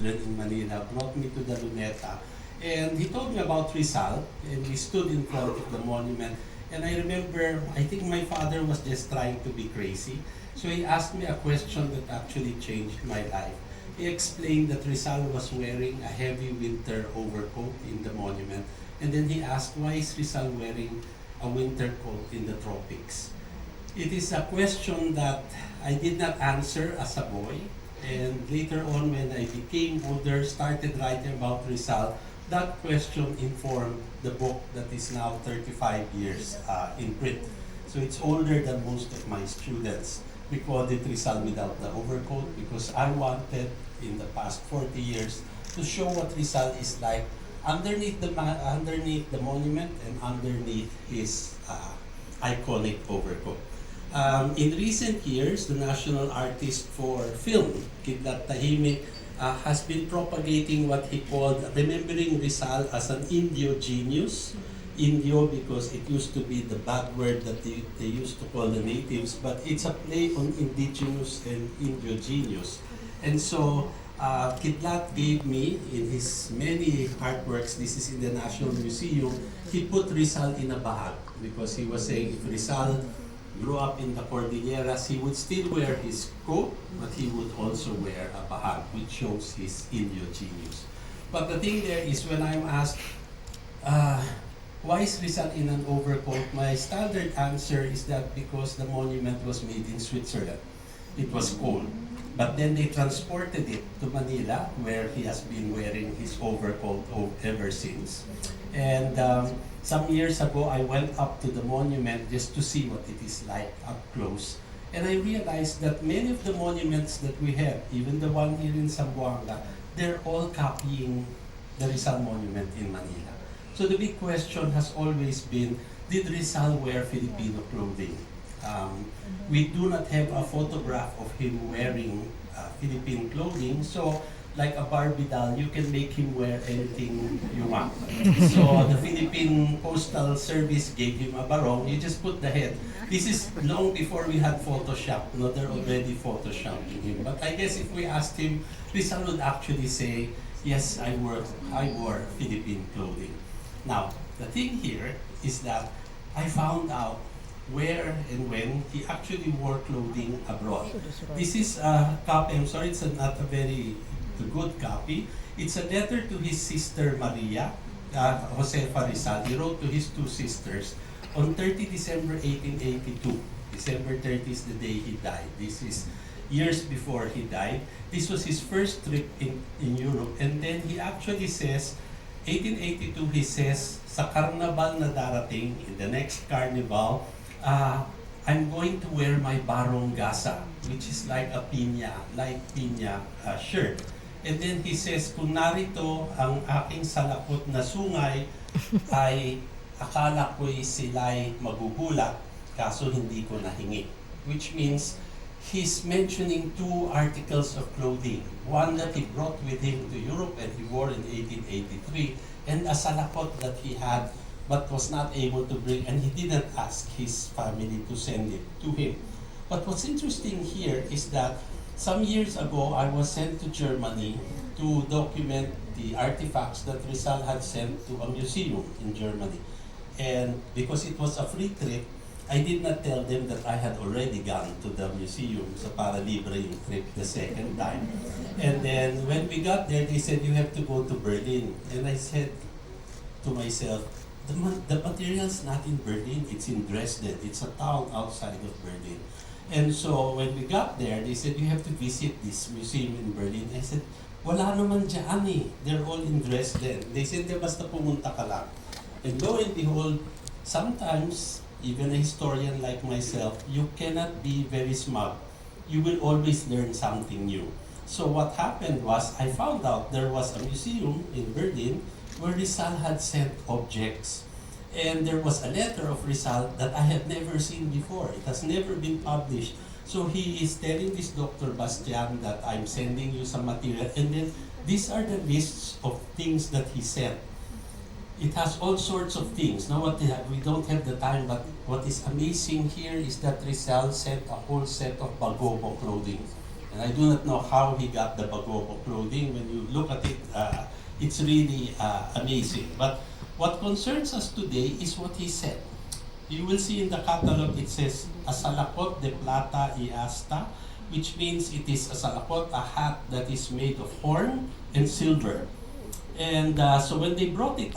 children in Manila, brought me to the Luneta. And he told me about Rizal, and we stood in front of the monument. And I remember, I think my father was just trying to be crazy. So he asked me a question that actually changed my life. He explained that Rizal was wearing a heavy winter overcoat in the monument. And then he asked, why is Rizal wearing a winter coat in the tropics? It is a question that I did not answer as a boy. And later on, when I became older, started writing about Rizal, that question informed the book that is now 35 years in print. So it's older than most of my students. We called it Rizal Without the Overcoat because I wanted, in the past 40 years, to show what Rizal is like underneath the monument and underneath his iconic overcoat. In recent years, the National Artist for Film, Kidlat Tahimik, has been propagating what he called remembering Rizal as an Indio genius. Indio because it used to be the bad word that they used to call the natives, but it's a play on indigenous and Indio genius. And so Kidlat gave me, in his many artworks, this is in the National Museum, he put Rizal in a bahag because he was saying if Rizal grew up in the Cordilleras, he would still wear his coat, but he would also wear a bahag, which shows his Indio genius. But the thing there is when I'm asked, why is Rizal in an overcoat? My standard answer is that because the monument was made in Switzerland. It was cold. But then they transported it to Manila, where he has been wearing his overcoat ever since. And some years ago, I went up to the monument just to see what it is like up close. And I realized that many of the monuments that we have, even the one here in Zamboanga, they're all copying the Rizal Monument in Manila. So the big question has always been, did Rizal wear Filipino clothing? We do not have a photograph of him wearing Philippine clothing, so like a Barbie doll, you can make him wear anything you want. So the Philippine Postal Service gave him a barong, you just put the head. This is long before we had Photoshop, no, they're already Photoshopping him. But I guess if we asked him, Rizal would actually say, yes, I wore Philippine clothing. Now, the thing here is that I found out where and when he actually wore clothing abroad. This is a copy, I'm sorry, it's not a very good copy. It's a letter to his sister Maria, Josefa Rizal. He wrote to his two sisters on 30 December 1882. December 30 is the day he died. This is years before he died. This was his first trip in Europe. And then he actually says, 1882, he says, sa carnival na darating, in the next carnival, I'm going to wear my barong gasa, which is like a light pinya shirt. And then he says, kung narito ang aking salakot na sungay, ay akala ko'y sila'y magugulat, kaso hindi ko nahingi. Which means, he's mentioning two articles of clothing. One that he brought with him to Europe and he wore in 1883, and a salakot that he had but was not able to bring, and he didn't ask his family to send it to him. But what's interesting here is that some years ago, I was sent to Germany to document the artifacts that Rizal had sent to a museum in Germany. And because it was a free trip, I did not tell them that I had already gone to the museum, so para libre yung trip the second time. And then when we got there, they said, you have to go to Berlin. And I said to myself, the material's not in Berlin, it's in Dresden. It's a town outside of Berlin. And so when we got there, they said, you have to visit this museum in Berlin. I said, wala naman dyan eh. They're all in Dresden. They said, basta pumunta ka lang. And lo and behold, sometimes, even a historian like myself, you cannot be very smart. You will always learn something new. So what happened was, I found out there was a museum in Berlin where Rizal had sent objects. And there was a letter of Rizal that I had never seen before. It has never been published. So he is telling this Dr. Bastian that I'm sending you some material. And then these are the lists of things that he sent. It has all sorts of things. Now we don't have the time, but what is amazing here is that Rizal sent a whole set of Bagobo clothing. And I do not know how he got the Bagogo clothing. When you look at it, it's really amazing. But what concerns us today is what he said. You will see in the catalog it says, Asalakot de plata y asta, which means it is a salakot, a hat that is made of horn and silver. And so when they brought it